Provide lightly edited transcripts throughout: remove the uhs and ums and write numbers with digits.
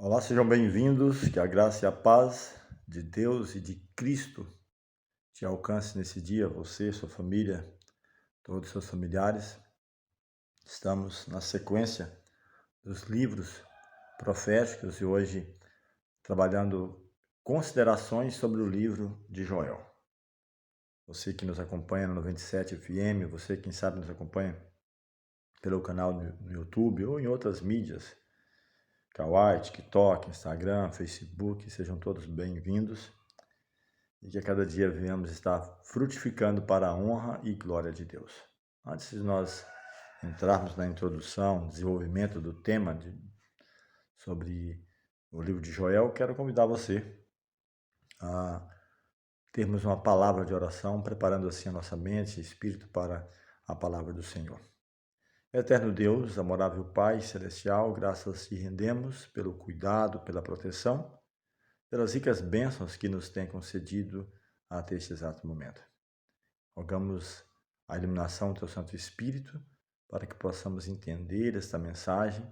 Olá, sejam bem-vindos, que a graça e a paz de Deus e de Cristo te alcance nesse dia, você, sua família, todos os seus familiares. Estamos na sequência dos livros proféticos e hoje trabalhando considerações sobre o livro de Joel. Você que nos acompanha no 97 FM, você quem sabe nos acompanha pelo canal no YouTube ou em outras mídias, Kawaii, TikTok, Instagram, Facebook, sejam todos bem-vindos e que a cada dia venhamos estar frutificando para a honra e glória de Deus. Antes de nós entrarmos na introdução, desenvolvimento do tema sobre o livro de Joel, quero convidar você a termos uma palavra de oração, preparando assim a nossa mente e espírito para a palavra do Senhor. Eterno Deus, amorável Pai Celestial, graças te rendemos pelo cuidado, pela proteção, pelas ricas bênçãos que nos tem concedido até este exato momento. Rogamos a iluminação do Teu Santo Espírito para que possamos entender esta mensagem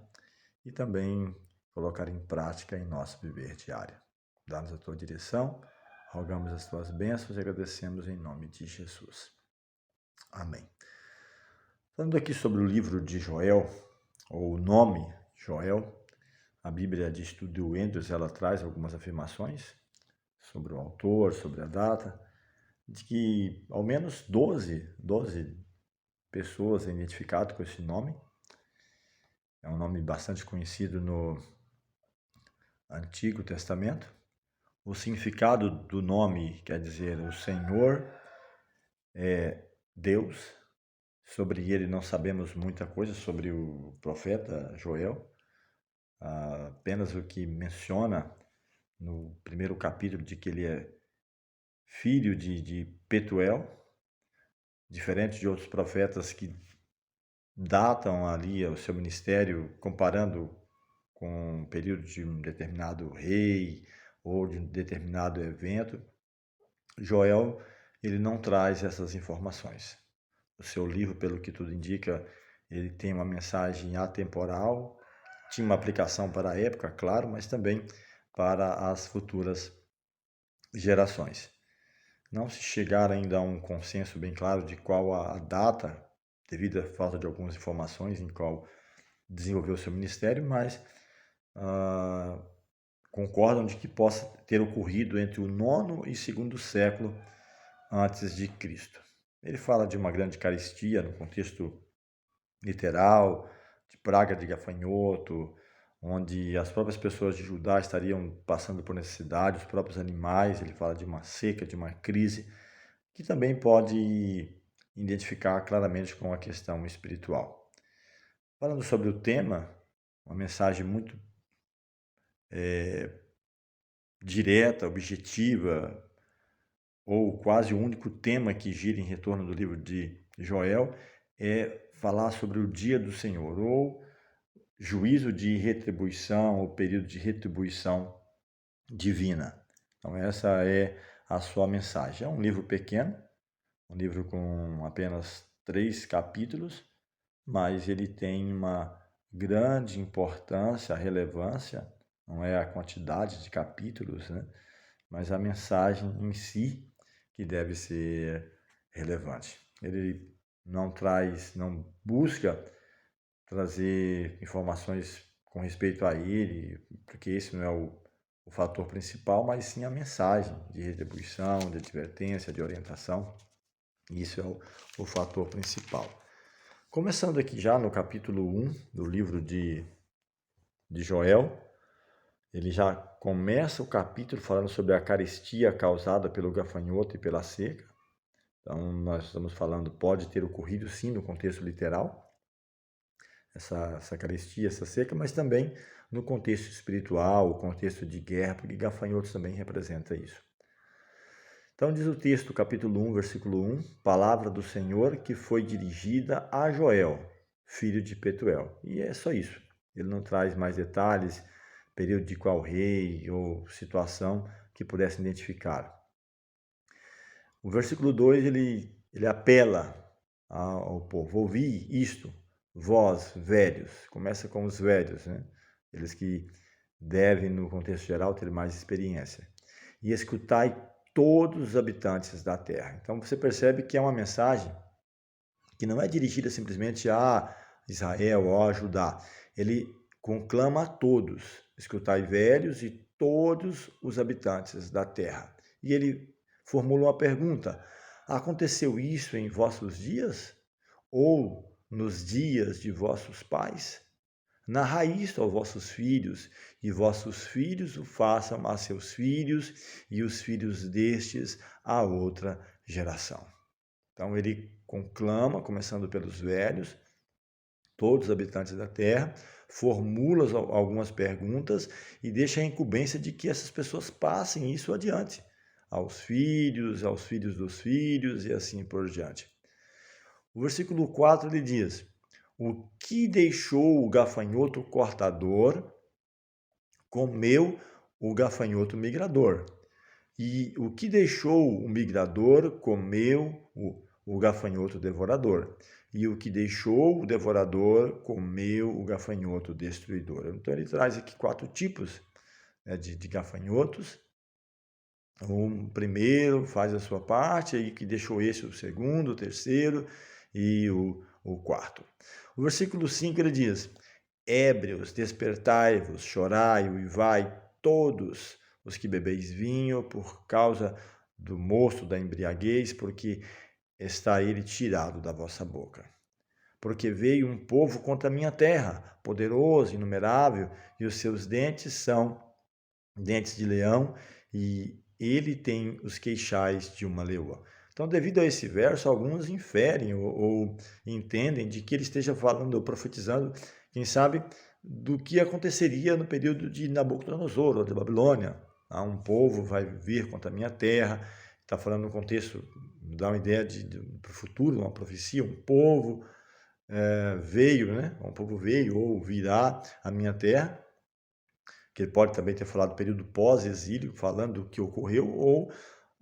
e também colocar em prática em nosso viver diário. Dá-nos a Tua direção, rogamos as Tuas bênçãos e agradecemos em nome de Jesus. Amém. Falando aqui sobre o livro de Joel, ou o nome Joel, a Bíblia de Estudo Andrews, ela traz algumas afirmações sobre o autor, sobre a data, de que ao menos 12 pessoas é identificado com esse nome. É um nome bastante conhecido no Antigo Testamento. O significado do nome quer dizer o Senhor é Deus. Sobre ele não sabemos muita coisa sobre o profeta Joel, apenas o que menciona no primeiro capítulo de que ele é filho de Petuel, diferente de outros profetas que datam ali o seu ministério comparando com o período de um determinado rei ou de um determinado evento. Joel, ele não traz essas informações. O seu livro, pelo que tudo indica, ele tem uma mensagem atemporal, tinha uma aplicação para a época, claro, mas também para as futuras gerações. Não se chegar ainda a um consenso bem claro de qual a data, devido à falta de algumas informações em qual desenvolveu seu ministério, mas concordam de que possa ter ocorrido entre o nono e segundo século antes de Cristo. Ele fala de uma grande carestia no contexto literal, de praga de gafanhoto, onde as próprias pessoas de Judá estariam passando por necessidade, os próprios animais. Ele fala de uma seca, de uma crise, que também pode identificar claramente com a questão espiritual. Falando sobre o tema, uma mensagem muito direta, objetiva, ou quase o único tema que gira em retorno do livro de Joel, é falar sobre o dia do Senhor, ou juízo de retribuição, ou período de retribuição divina. Então essa é a sua mensagem. É um livro pequeno, um livro com apenas 3 capítulos, mas ele tem uma grande importância, relevância, não é a quantidade de capítulos, né? Mas a mensagem em si que deve ser relevante. Ele não busca trazer informações com respeito a ele, porque esse não é o fator principal, mas sim a mensagem de retribuição, de advertência, de orientação. Isso é o fator principal. Começando aqui já no capítulo 1 do livro de Joel, ele já começa o capítulo falando sobre a carestia causada pelo gafanhoto e pela seca. Então, nós estamos falando, pode ter ocorrido sim no contexto literal, essa carestia, essa seca, mas também no contexto espiritual, o contexto de guerra, porque gafanhotos também representa isso. Então diz o texto, capítulo 1, versículo 1, palavra do Senhor que foi dirigida a Joel, filho de Petuel. E é só isso. Ele não traz mais detalhes, período de qual rei ou situação que pudesse identificar. O versículo 2, ele apela ao povo, ouvi isto, vós, velhos. Começa com os velhos, né? Eles que devem, no contexto geral, ter mais experiência. E escutai todos os habitantes da terra. Então você percebe que é uma mensagem que não é dirigida simplesmente a Israel ou a Judá. Ele conclama a todos, escutai velhos e todos os habitantes da terra. E ele formula uma pergunta: aconteceu isso em vossos dias? Ou nos dias de vossos pais? Narrai isto aos vossos filhos, e vossos filhos o façam a seus filhos, e os filhos destes a outra geração. Então ele conclama, começando pelos velhos, todos os habitantes da terra, formula algumas perguntas e deixa a incumbência de que essas pessoas passem isso adiante, aos filhos dos filhos e assim por diante. O versículo 4 ele diz: o que deixou o gafanhoto cortador, comeu o gafanhoto migrador. E o que deixou o migrador, comeu o gafanhoto devorador. E o que deixou o devorador, comeu o gafanhoto destruidor. Então ele traz aqui 4 tipos, né, de gafanhotos. O primeiro faz a sua parte, aí que deixou esse o segundo, o terceiro e o quarto. O versículo 5 ele diz: ébrios, despertai-vos, chorai, uivai, todos os que bebeis vinho, por causa do mosto da embriaguez, porque está ele tirado da vossa boca. Porque veio um povo contra a minha terra, poderoso, inumerável, e os seus dentes são dentes de leão, e ele tem os queixais de uma leoa. Então, devido a esse verso, alguns inferem ou entendem de que ele esteja falando ou profetizando, quem sabe, do que aconteceria no período de Nabucodonosor, ou de Babilônia. Um povo vai vir contra a minha terra, está falando no contexto, dá uma ideia para o futuro, uma profecia, um povo veio, né? Um povo veio ou virá à minha terra, que ele pode também ter falado do período pós-exílio, falando do que ocorreu, ou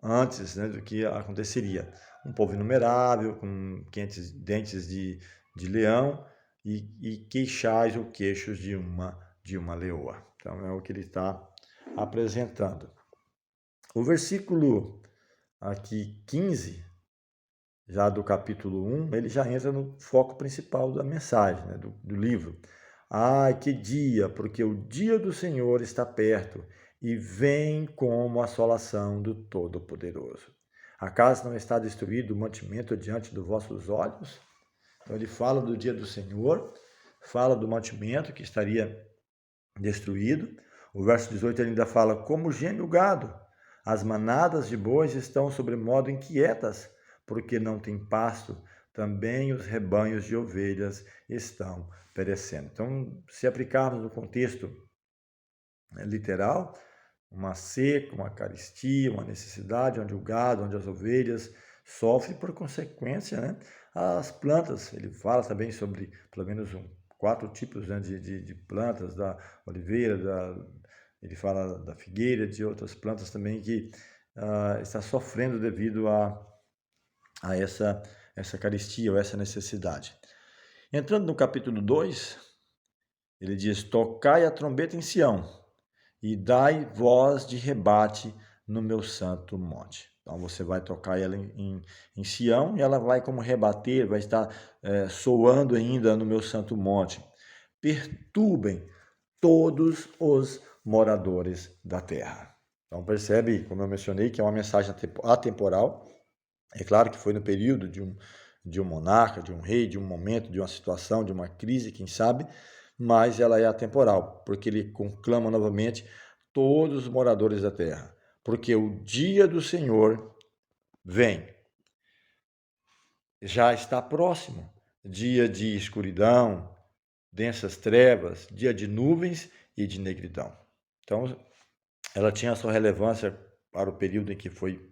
antes, né, do que aconteceria. Um povo inumerável, com dentes de leão e queixais ou queixos de uma leoa. Então é o que ele está apresentando. O versículo aqui 15, já do capítulo 1, ele já entra no foco principal da mensagem, né, do livro. Ai, que dia, porque o dia do Senhor está perto e vem como a assolação do Todo-Poderoso. Acaso não está destruído o mantimento diante dos vossos olhos? Então ele fala do dia do Senhor, fala do mantimento que estaria destruído. O verso 18 ele ainda fala: como geme o gado, as manadas de bois estão sobremodo inquietas, porque não tem pasto, também os rebanhos de ovelhas estão perecendo. Então, se aplicarmos no contexto literal, uma seca, uma carestia, uma necessidade, onde o gado, onde as ovelhas sofrem por consequência, né? As plantas, ele fala também sobre pelo menos 4 tipos, né, de plantas, da oliveira, ele fala da figueira, de outras plantas também que está sofrendo devido a essa carestia ou essa necessidade. Entrando no capítulo 2, ele diz: tocai a trombeta em Sião e dai voz de rebate no meu santo monte. Então você vai tocar ela em Sião e ela vai como rebater, vai estar soando ainda no meu santo monte. Perturbem todos os moradores da terra. Então percebe, como eu mencionei, que é uma mensagem atemporal. É claro que foi no período de um monarca, de um rei, de um momento, de uma situação, de uma crise, quem sabe, mas ela é atemporal, porque ele conclama novamente todos os moradores da terra, porque o dia do Senhor vem, já está próximo, dia de escuridão, densas trevas, dia de nuvens e de negridão. Então, ela tinha a sua relevância para o período em que foi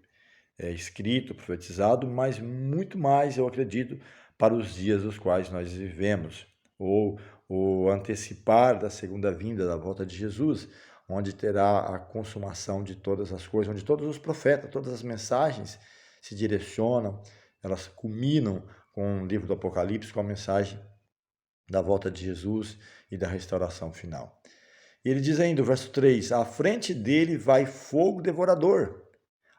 escrito, profetizado, mas muito mais, eu acredito, para os dias dos quais nós vivemos, ou o antecipar da segunda vinda, da volta de Jesus, onde terá a consumação de todas as coisas, onde todos os profetas, todas as mensagens se direcionam, elas culminam com o livro do Apocalipse, com a mensagem da volta de Jesus e da restauração final. E ele diz ainda, o verso 3, à frente dele vai fogo devorador,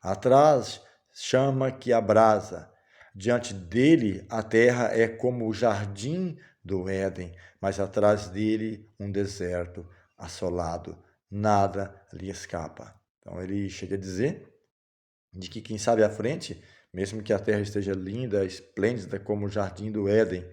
atrás chama que abrasa. Diante dele a terra é como o jardim do Éden, mas atrás dele um deserto assolado. Nada lhe escapa. Então ele chega a dizer de que quem sabe à frente, mesmo que a terra esteja linda, esplêndida como o jardim do Éden,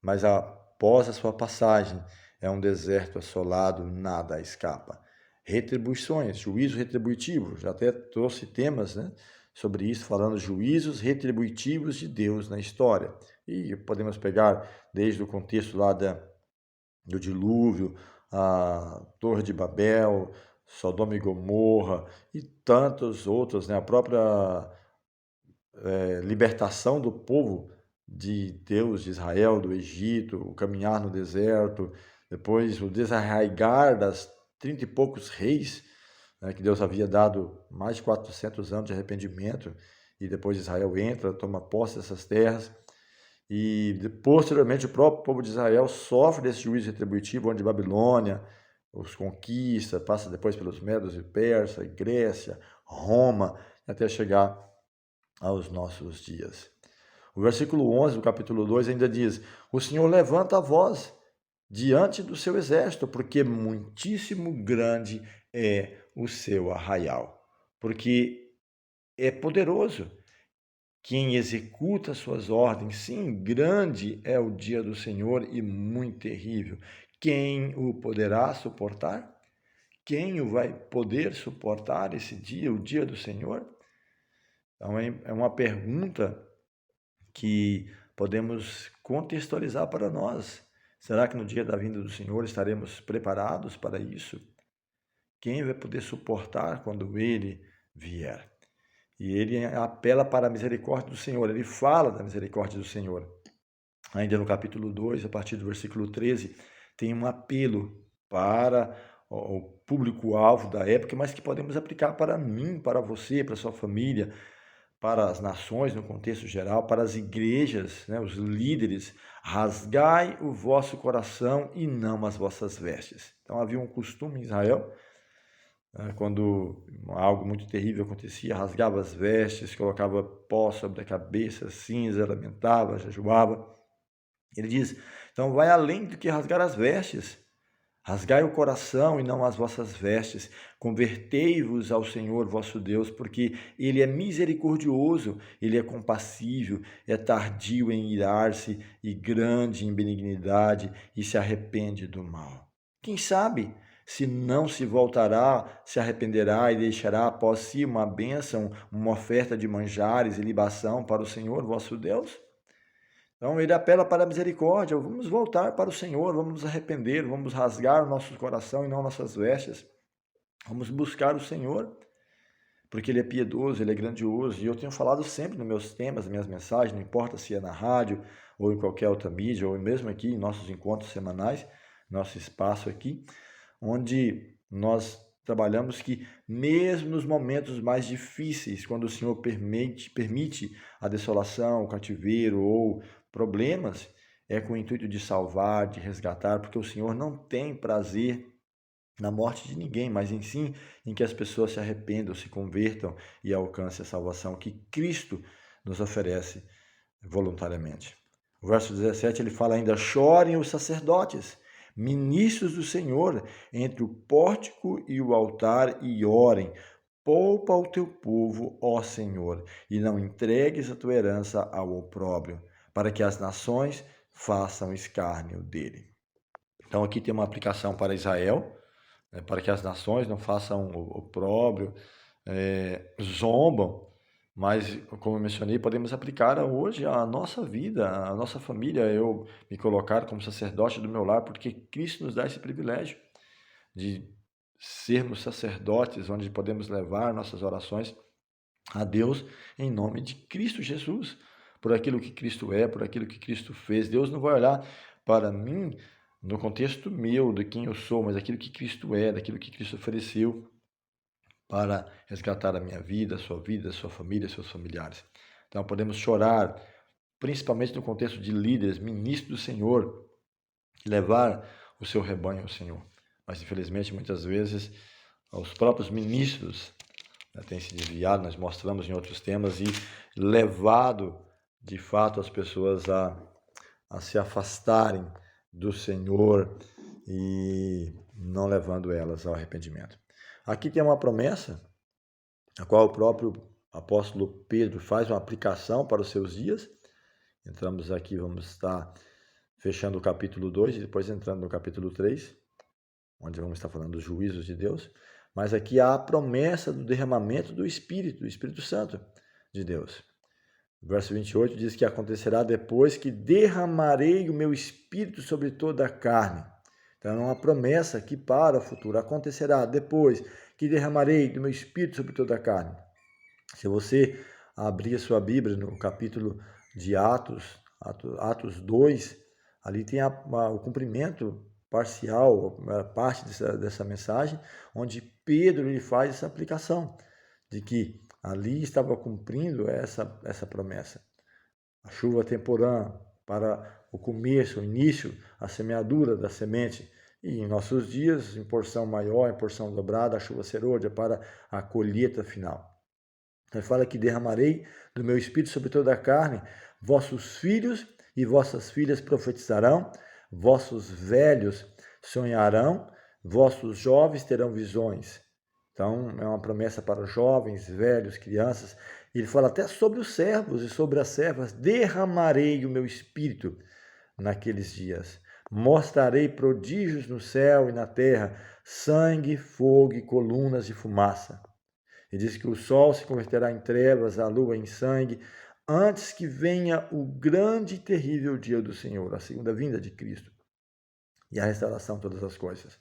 mas após a sua passagem é um deserto assolado, nada escapa. Retribuições, juízo retributivo, já até trouxe temas, né, sobre isso, falando juízos retributivos de Deus na história. E podemos pegar desde o contexto lá do dilúvio, a Torre de Babel, Sodoma e Gomorra e tantos outros, né, a própria libertação do povo de Deus, de Israel, do Egito, o caminhar no deserto, depois o desarraigar das 30 e poucos reis, né, que Deus havia dado mais de 400 anos de arrependimento, e depois Israel entra, toma posse dessas terras, e posteriormente o próprio povo de Israel sofre desse juízo retributivo, onde Babilônia os conquista, passa depois pelos Medos e Persas, Grécia, Roma, até chegar aos nossos dias. O versículo 11 do capítulo 2 ainda diz, o Senhor levanta a voz diante do seu exército, porque muitíssimo grande é o seu arraial. Porque é poderoso quem executa suas ordens. Sim, grande é o dia do Senhor e muito terrível. Quem o poderá suportar? Quem o vai poder suportar esse dia, o dia do Senhor? Então é uma pergunta que podemos contextualizar para nós. Será que no dia da vinda do Senhor estaremos preparados para isso? Quem vai poder suportar quando Ele vier? E ele apela para a misericórdia do Senhor, ele fala da misericórdia do Senhor. Ainda no capítulo 2, a partir do versículo 13, tem um apelo para o público-alvo da época, mas que podemos aplicar para mim, para você, para a sua família, para as nações no contexto geral, para as igrejas, né, os líderes. Rasgai o vosso coração e não as vossas vestes. Então havia um costume em Israel, quando algo muito terrível acontecia, rasgava as vestes, colocava pó sobre a cabeça, cinza, lamentava, jejuava. Ele diz, então vai além do que rasgar as vestes. Rasgai o coração e não as vossas vestes. Convertei-vos ao Senhor vosso Deus, porque Ele é misericordioso, Ele é compassível, é tardio em irar-se e grande em benignidade e se arrepende do mal. Quem sabe se não se voltará, se arrependerá e deixará após si uma bênção, uma oferta de manjares e libação para o Senhor vosso Deus? Então ele apela para a misericórdia, vamos voltar para o Senhor, vamos nos arrepender, vamos rasgar o nosso coração e não nossas vestes, vamos buscar o Senhor, porque Ele é piedoso, Ele é grandioso, e eu tenho falado sempre nos meus temas, nas minhas mensagens, não importa se é na rádio, ou em qualquer outra mídia, ou mesmo aqui em nossos encontros semanais, nosso espaço aqui, onde nós trabalhamos que mesmo nos momentos mais difíceis, quando o Senhor permite a desolação, o cativeiro ou problemas, é com o intuito de salvar, de resgatar, porque o Senhor não tem prazer na morte de ninguém, mas em sim em que as pessoas se arrependam, se convertam e alcancem a salvação que Cristo nos oferece voluntariamente. O verso 17 ele fala ainda, chorem os sacerdotes, ministros do Senhor, entre o pórtico e o altar e orem, poupa o teu povo, ó Senhor, e não entregues a tua herança ao opróbrio, para que as nações façam escárnio dele. Então aqui tem uma aplicação para Israel, né, para que as nações não façam opróbrio, zombam, mas, como eu mencionei, podemos aplicar hoje a nossa vida, a nossa família, eu me colocar como sacerdote do meu lar, porque Cristo nos dá esse privilégio de sermos sacerdotes, onde podemos levar nossas orações a Deus em nome de Cristo Jesus, por aquilo que Cristo é, por aquilo que Cristo fez. Deus não vai olhar para mim no contexto meu, de quem eu sou, mas aquilo que Cristo é, daquilo que Cristo ofereceu para resgatar a minha vida, a sua família, seus familiares. Então podemos chorar, principalmente no contexto de líderes, ministros do Senhor, levar o seu rebanho ao Senhor. mas infelizmente muitas vezes os próprios ministros têm se desviado, nós mostramos em outros temas, e levado de fato as pessoas a se afastarem do Senhor e não levando elas ao arrependimento. Aqui tem uma promessa, a qual o próprio apóstolo Pedro faz uma aplicação para os seus dias. Entramos aqui, vamos estar fechando o capítulo 2 e depois entrando no capítulo 3, onde vamos estar falando dos juízos de Deus. Mas aqui há a promessa do derramamento do Espírito Santo de Deus. O verso 28 diz que acontecerá depois que derramarei o meu Espírito sobre toda a carne. Então é uma promessa que para o futuro acontecerá depois que derramarei do meu Espírito sobre toda a carne. Se você abrir a sua Bíblia no capítulo de Atos 2, ali tem o cumprimento parcial, a parte dessa mensagem, onde Pedro ele faz essa aplicação, de que ali estava cumprindo essa promessa. A chuva temporã para o começo, o início, a semeadura da semente, e em nossos dias, em porção maior, em porção dobrada, a chuva serôdia para a colheita final. Ele fala que derramarei do meu Espírito sobre toda a carne, vossos filhos e vossas filhas profetizarão, vossos velhos sonharão, vossos jovens terão visões. Então, é uma promessa para os jovens, velhos, crianças. Ele fala até sobre os servos e sobre as servas, derramarei o meu Espírito naqueles dias. Mostrarei prodígios no céu e na terra, sangue, fogo e colunas de fumaça. Ele diz que o sol se converterá em trevas, a lua em sangue, antes que venha o grande e terrível dia do Senhor, a segunda vinda de Cristo e a restauração de todas as coisas.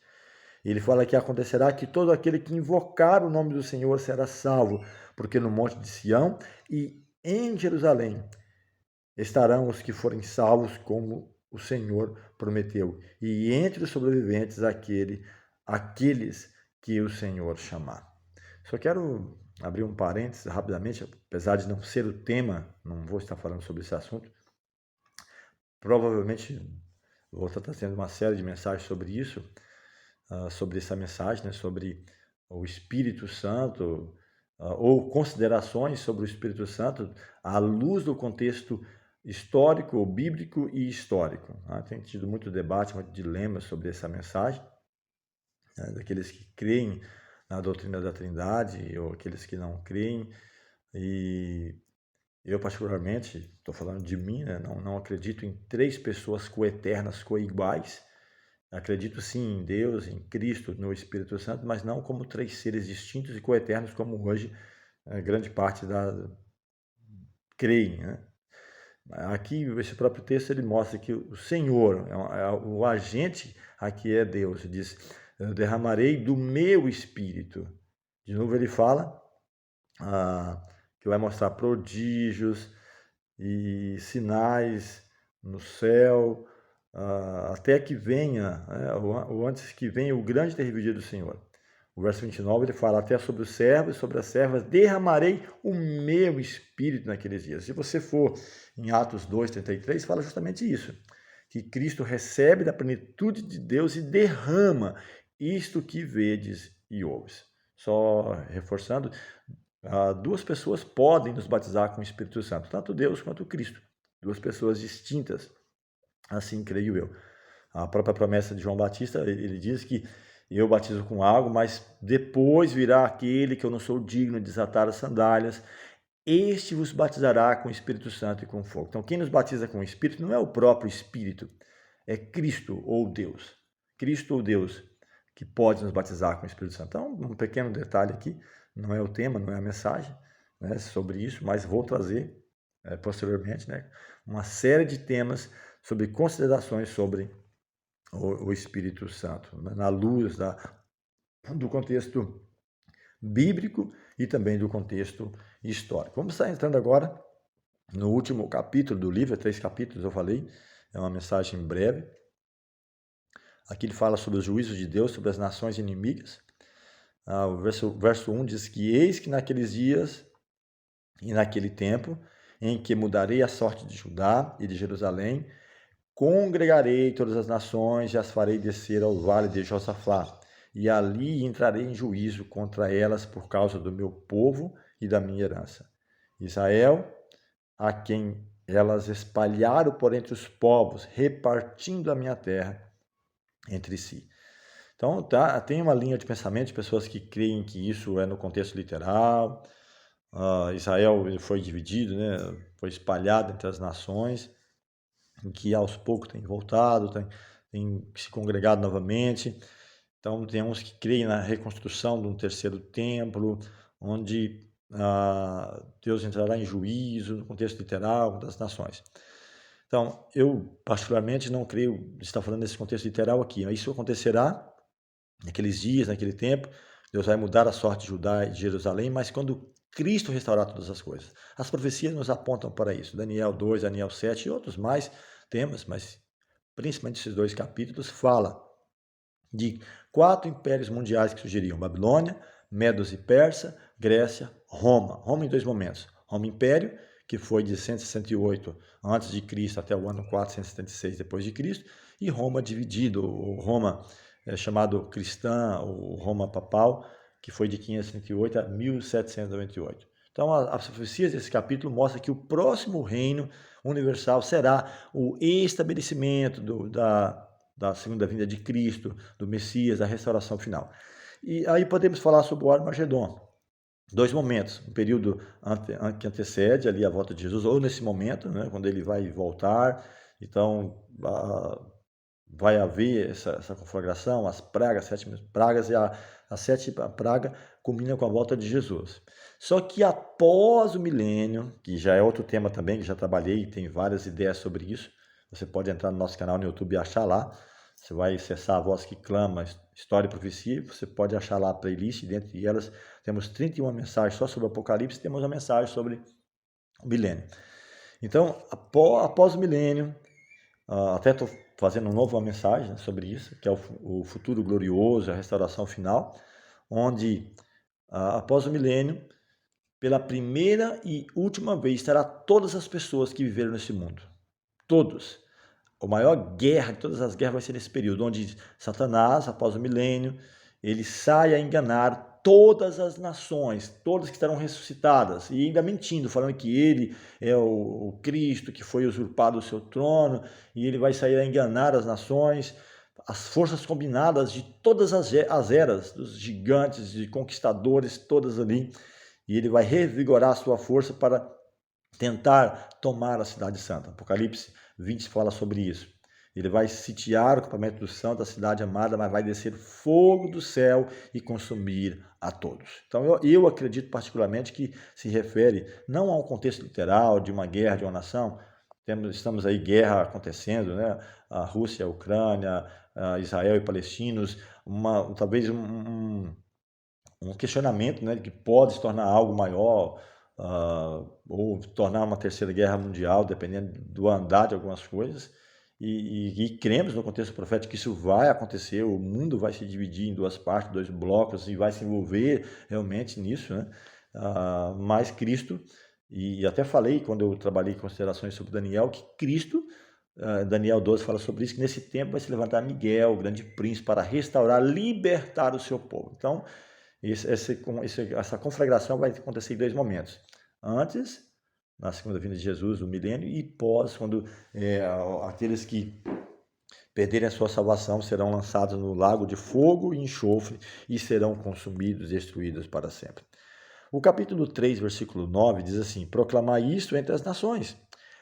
Ele fala que acontecerá que todo aquele que invocar o nome do Senhor será salvo, porque no monte de Sião e em Jerusalém estarão os que forem salvos, como o Senhor prometeu, e entre os sobreviventes aqueles que o Senhor chamar. Só quero abrir um parênteses rapidamente, apesar de não ser o tema, não vou estar falando sobre esse assunto. Provavelmente vou estar trazendo uma série de mensagens sobre isso, sobre essa mensagem, né, sobre o Espírito Santo, ou considerações sobre o Espírito Santo à luz do contexto histórico, bíblico e histórico. Tem tido muito debate, muito dilema sobre essa mensagem, daqueles que creem na doutrina da Trindade ou aqueles que não creem. E eu, particularmente, estou falando de mim, né? Não acredito em três pessoas coeternas, coiguais. Acredito sim em Deus, em Cristo, no Espírito Santo, mas não como três seres distintos e coeternos, como hoje grande parte creem, né? Aqui, esse próprio texto, ele mostra que o Senhor, o agente aqui é Deus. Ele diz, eu derramarei do meu Espírito. De novo ele fala que vai mostrar prodígios e sinais no céu, até que venha, ou antes que venha o grande e terrível dia do Senhor. O verso 29 ele fala até sobre os servos e sobre as servas, derramarei o meu Espírito naqueles dias. Se você for em Atos 2:33, fala justamente isso, que Cristo recebe da plenitude de Deus e derrama isto que vedes e ouves. Só reforçando, duas pessoas podem nos batizar com o Espírito Santo, tanto Deus quanto Cristo. Duas pessoas distintas, assim creio eu. A própria promessa de João Batista, ele diz que eu batizo com água, mas depois virá aquele que eu não sou digno de desatar as sandálias. Este vos batizará com o Espírito Santo e com fogo. Então, quem nos batiza com o Espírito não é o próprio Espírito, é Cristo ou Deus. Cristo ou Deus que pode nos batizar com o Espírito Santo. Então, um pequeno detalhe aqui, não é o tema, não é a mensagem, né, sobre isso, mas vou trazer posteriormente, né, uma série de temas sobre considerações sobre o Espírito Santo, na luz do contexto bíblico e também do contexto histórico. Vamos estar entrando agora no último capítulo do livro, 3 capítulos eu falei, é uma mensagem breve. Aqui ele fala sobre os juízos de Deus, sobre as nações inimigas. O verso 1 diz que eis que naqueles dias e naquele tempo em que mudarei a sorte de Judá e de Jerusalém, congregarei todas as nações e as farei descer ao vale de Josafá, e ali entrarei em juízo contra elas por causa do meu povo e da minha herança. Israel, a quem elas espalharam por entre os povos, repartindo a minha terra entre si. Então, tem uma linha de pensamento de pessoas que creem que isso é no contexto literal. Israel foi dividido, né? Foi espalhado entre as nações, em que aos poucos tem voltado, tem se congregado novamente. Então, tem uns que creem na reconstrução de um terceiro templo, onde Deus entrará em juízo, no contexto literal das nações. Então, eu particularmente não creio estar falando nesse contexto literal aqui. Isso acontecerá naqueles dias, naquele tempo. Deus vai mudar a sorte de Judá e de Jerusalém, mas quando Cristo restaurar todas as coisas. As profecias nos apontam para isso. Daniel 2, Daniel 7 e outros mais temas, mas principalmente esses 2 capítulos, fala de 4 impérios mundiais que surgiriam: Babilônia, Medos e Persa, Grécia, Roma. Roma em 2 momentos. Roma Império, que foi de 168 a.C. até o ano 476 d.C., e Roma dividido, o Roma chamado cristã, o Roma papal, que foi de 538 a 1798. Então, as profecias desse capítulo mostram que o próximo reino universal será o estabelecimento da segunda vinda de Cristo, do Messias, da restauração final. E aí podemos falar sobre o Armagedon. 2 momentos, um período que antecede ali a volta de Jesus, ou nesse momento, né, quando ele vai voltar. Então, vai haver essa conflagração, as pragas, 7 pragas, e a 7ª praga culmina com a volta de Jesus. Só que após o milênio, que já é outro tema também, que já trabalhei e tem várias ideias sobre isso, você pode entrar no nosso canal no YouTube e achar lá. Você vai acessar a Voz que Clama, História e Profecia, você pode achar lá a playlist, dentre elas temos 31 mensagens só sobre o Apocalipse, temos uma mensagem sobre o milênio. Então, após o milênio, até estou fazendo uma mensagem sobre isso, que é o futuro glorioso, a restauração final, onde após o milênio, pela primeira e última vez, terá todas as pessoas que viveram nesse mundo. Todos. A maior guerra de todas as guerras vai ser nesse período, onde Satanás, após o milênio, ele sai a enganar todas as nações, todas que estarão ressuscitadas, e ainda mentindo, falando que ele é o Cristo, que foi usurpado o seu trono, e ele vai sair a enganar as nações, as forças combinadas de todas as eras, dos gigantes, de conquistadores, todas ali, e ele vai revigorar a sua força para tentar tomar a cidade santa. Apocalipse 20 fala sobre isso. Ele vai sitiar o acampamento do santo, a cidade amada, mas vai descer fogo do céu e consumir a todos. Então eu acredito particularmente que se refere não a um contexto literal de uma guerra, de uma nação. Estamos aí, guerra acontecendo, né? A Rússia, a Ucrânia, a Israel e palestinos, talvez um questionamento, né, de que pode se tornar algo maior, ou tornar uma terceira guerra mundial, dependendo do andar de algumas coisas, e cremos no contexto profético que isso vai acontecer, o mundo vai se dividir em 2 partes, 2 blocos, e vai se envolver realmente nisso, né? Mas Cristo, e até falei quando eu trabalhei em considerações sobre Daniel, que Cristo, Daniel 12 fala sobre isso, que nesse tempo vai se levantar Miguel, o grande príncipe, para restaurar, libertar o seu povo. Então, essa conflagração vai acontecer em 2 momentos. Antes, na segunda vinda de Jesus, o milênio, e pós, quando aqueles que perderem a sua salvação serão lançados no lago de fogo e enxofre e serão consumidos, destruídos para sempre. O capítulo 3, versículo 9 diz assim: proclamai isto entre as nações,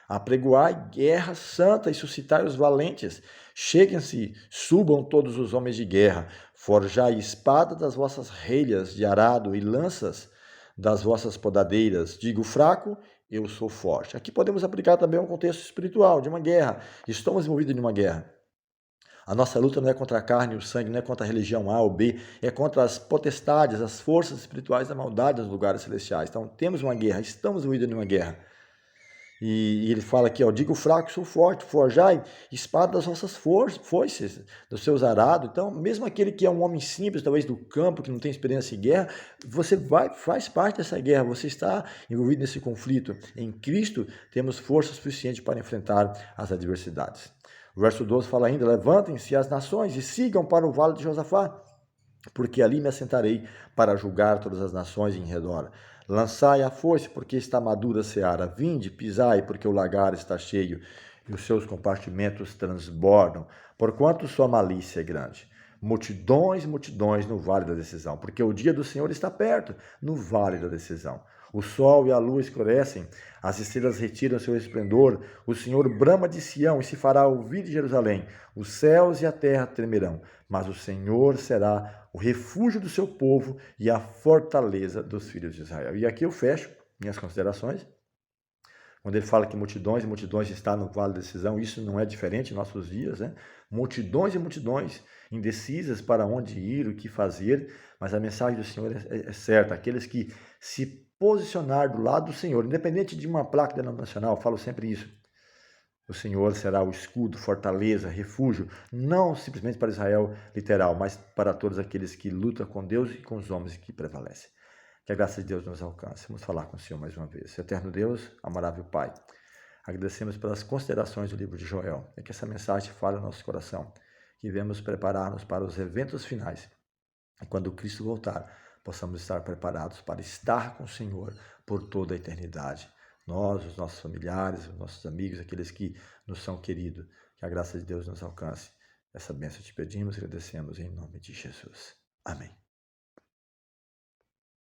apregoai guerra santa e suscitai os valentes. Cheguem-se, subam todos os homens de guerra, forjai espada das vossas relhas de arado e lanças das vossas podadeiras. Digo fraco, eu sou forte. Aqui podemos aplicar também um contexto espiritual, de uma guerra. Estamos envolvidos em uma guerra. A nossa luta não é contra a carne e o sangue, não é contra a religião A ou B, é contra as potestades, as forças espirituais da maldade nos lugares celestiais. Então temos uma guerra, estamos envolvidos em uma guerra. E ele fala aqui, digo fraco, sou forte, forjai espada das vossas foices, dos seus arados. Então, mesmo aquele que é um homem simples, talvez do campo, que não tem experiência em guerra, você faz parte dessa guerra, você está envolvido nesse conflito. Em Cristo, temos força suficiente para enfrentar as adversidades. O verso 12 fala ainda: levantem-se as nações e sigam para o vale de Josafá, porque ali me assentarei para julgar todas as nações em redor. Lançai a foice, porque está madura a seara. Vinde, pisai, porque o lagar está cheio e os seus compartimentos transbordam, porquanto sua malícia é grande. Multidões, multidões no vale da decisão, porque o dia do Senhor está perto, no vale da decisão. O sol e a lua escurecem, as estrelas retiram seu esplendor, o Senhor brama de Sião e se fará ouvir de Jerusalém. Os céus e a terra tremerão, mas o Senhor será o refúgio do seu povo e a fortaleza dos filhos de Israel. E aqui eu fecho minhas considerações. Quando ele fala que multidões e multidões está no vale da decisão, isso não é diferente em nossos dias, né? Multidões e multidões indecisas para onde ir, o que fazer, mas a mensagem do Senhor é certa. Aqueles que se posicionar do lado do Senhor, independente de uma placa denominacional, falo sempre isso. O Senhor será o escudo, fortaleza, refúgio, não simplesmente para Israel literal, mas para todos aqueles que lutam com Deus e com os homens que prevalecem. Que a graça de Deus nos alcance. Vamos falar com o Senhor mais uma vez. Eterno Deus, amável Pai, agradecemos pelas considerações do livro de Joel. É que essa mensagem fale no nosso coração, que venhamos preparar-nos para os eventos finais. E quando Cristo voltar, possamos estar preparados para estar com o Senhor por toda a eternidade. Nós, os nossos familiares, os nossos amigos, aqueles que nos são queridos, que a graça de Deus nos alcance. Essa bênção te pedimos e agradecemos em nome de Jesus. Amém.